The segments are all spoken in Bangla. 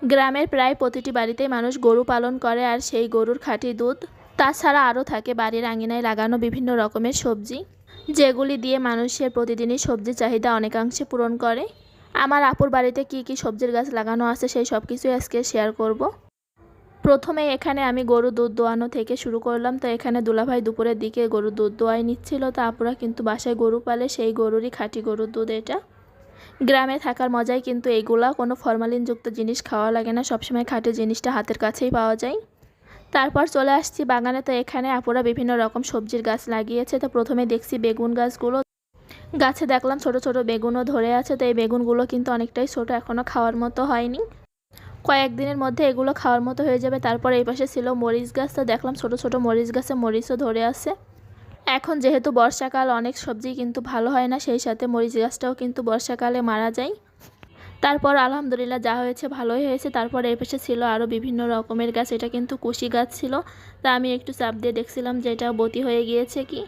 গ্রামের প্রায় প্রতিটি বাড়িতেই মানুষ গরু পালন করে, আর সেই গরুর খাঁটি দুধ। তাছাড়া আরও থাকে বাড়ির আঙিনায় লাগানো বিভিন্ন রকমের সবজি, যেগুলি দিয়ে মানুষের প্রতিদিনই সবজির চাহিদা অনেকাংশে পূরণ করে। আমার আপুর বাড়িতে কি কি সবজির গাছ লাগানো আছে সেই সব কিছুই আজকে শেয়ার করব। প্রথমে এখানে আমি গরু দুধ দোয়ানো থেকে শুরু করলাম। তো এখানে দুলাভাই দুপুরের দিকে গরু দুধ দোয়াই নিচ্ছিল। তো আপুরা কিন্তু বাসায় গরু পালে, সেই গরুরই খাঁটি গরুর দুধ এটা। গ্রামে থাকার মজাই কিন্তু এইগুলা, কোনো ফরমালিনযুক্ত জিনিস খাওয়া লাগে না, সবসময় খাঁটি জিনিসটা হাতের কাছেই পাওয়া যায়। তারপর চলে আসছি বাগানে। তো এখানে আপুরা বিভিন্ন রকম সবজির গাছ লাগিয়েছে। তো প্রথমে দেখছি বেগুন গাছগুলো, গাছে দেখলাম ছোট ছোট বেগুনও ধরে আছে। তো এই বেগুনগুলো কিন্তু অনেকটাই ছোট, এখনও খাওয়ার মতো হয়নি, কয়েকদিনের মধ্যে এগুলো খাওয়ার মতো হয়ে যাবে। তারপর এই পাশে ছিল মরিচ গাছ। তো দেখলাম ছোট ছোট মরিচ গাছে মরিচও ধরে আছে। এখন যেহেতু বর্ষাকাল, অনেক সবজি কিন্তু ভালো হয় না, সেই সাথে মরিচ গাছটাও কিন্তু বর্ষাকালে মারা যায়। তারপর আলহামদুলিল্লাহ যা হয়েছে ভালোই হয়েছে। তারপর এই পাশে ছিল আরও বিভিন্ন রকমের গাছ, এটা কিন্তু কুশি গাছ ছিল। তা আমি একটু চাপ দিয়ে দেখছিলাম যে এটা বতি হয়ে গিয়েছে কি।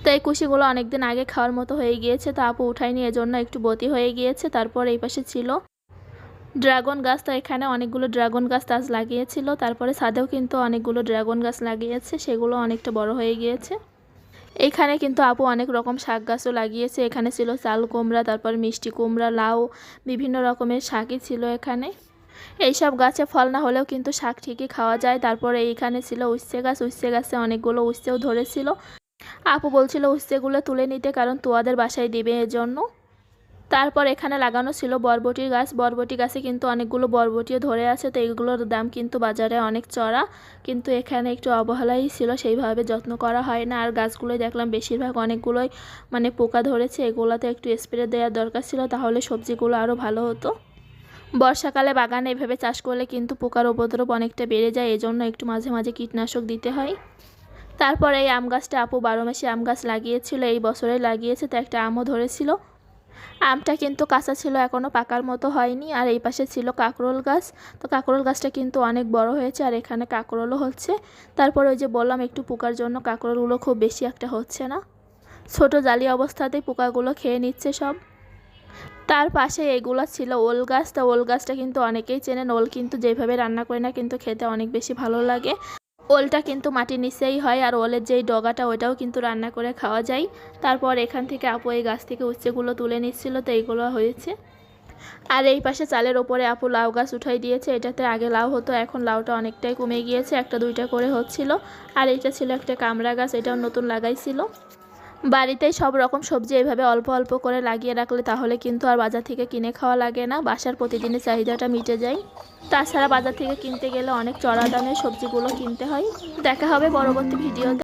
তো এই কুশিগুলো অনেকদিন আগে খাওয়ার মতো হয়ে গিয়েছে, তো আপু উঠায়নি, এজন্য একটু বতি হয়ে গিয়েছে। তারপর এই পাশে ছিল ড্রাগন গাছ। তো এখানে অনেকগুলো ড্রাগন গাছ লাগিয়েছিল। তারপরে ছাদেও কিন্তু অনেকগুলো ড্রাগন গাছ লাগিয়েছে, সেগুলো অনেকটা বড় হয়ে গিয়েছে। এইখানে কিন্তু আপু অনেক রকম শাক গাছও লাগিয়েছে। এখানে ছিল চাল কুমড়া, তারপর মিষ্টি কুমড়া, লাউ, বিভিন্ন রকমের শাকই ছিল এখানে। এইসব গাছে ফল না হলেও কিন্তু শাক ঠিকই খাওয়া যায়। তারপরে এইখানে ছিল উচ্ছে গাছ, উচ্ছে গাছে অনেকগুলো উচ্ছেও ধরেছিল। আপু বলছিল উচ্ছেগুলো তুলে নিতে, কারণ তোয়াদের বাসায় দিবে এজন্য। তারপর এখানে লাগানো ছিল বরবটির গাছ। বরবটি গাছে কিন্তু অনেকগুলো বরবটিও ধরে আছে। তো এইগুলোর দাম কিন্তু বাজারে অনেক চড়া, কিন্তু এখানে একটু অবহেলাই ছিল, সেইভাবে যত্ন করা হয় না। আর গাছগুলোই দেখলাম বেশিরভাগ অনেকগুলোই পোকা ধরেছে, এগুলোতে একটু স্প্রে দেওয়ার দরকার ছিল, তাহলে সবজিগুলো আরও ভালো হতো। বর্ষাকালে বাগানে এভাবে চাষ করলে কিন্তু পোকার উপদ্রব অনেকটা বেড়ে যায়, এজন্য একটু মাঝে মাঝে কীটনাশক দিতে হয়। তারপর এই আম গাছটা আপু 12 মাসে আম গাছ লাগিয়েছিল, এই বছরে লাগিয়েছে। তো একটা আমও ধরেছিল, আমটা কিন্তু কাঁচা ছিল, এখনও পাকার মতো হয়নি। আর এই পাশে ছিল কাঁকরোল গাছ। তো কাঁকরোল গাছটা কিন্তু অনেক বড় হয়েছে, আর এখানে কাঁকরোলও হচ্ছে। তারপর ওই যে বললাম একটু পোকার জন্য কাঁকরোলগুলো খুব বেশি একটা হচ্ছে না, ছোট জালি অবস্থাতেই পোকাগুলো খেয়ে নিচ্ছে সব। তার পাশে এগুলো ছিল ওল গাছ। তো ওল গাছটা কিন্তু অনেকেই চেনেন, ওল কিন্তু যেভাবে রান্না করে না কিন্তু খেতে অনেক বেশি ভালো লাগে। ওলটা কিন্তু মাটির নিচেই হয়, আর ওলের যেই ডগাটা ওটাও কিন্তু রান্না করে খাওয়া যায়। তারপর এখান থেকে আপু এই গাছ থেকে উচ্ছেগুলো তুলে নিচ্ছিল, তো এইগুলো হয়েছে। আর এই পাশে চালের ওপরে আপু লাউ গাছ উঠাই দিয়েছে। এটাতে আগে লাউ হতো, এখন লাউটা অনেকটাই কমে গিয়েছে, একটা দুইটা করে হচ্ছিল। আর এটা ছিল একটা কামড়া গাছ, এটাও নতুন লাগাইছিল। বাড়িতেই সব রকম সবজি এইভাবে অল্প অল্প করে লাগিয়ে রাখলে তাহলে কিন্তু আর বাজার থেকে কিনে খাওয়া লাগে না, বাসার প্রতিদিনের চাহিদাটা মিটে যায়। তাছাড়া বাজার থেকে কিনতে গেলে অনেক চড়া দামে সবজিগুলো কিনতে হয়। দেখা হবে পরবর্তী ভিডিওতে।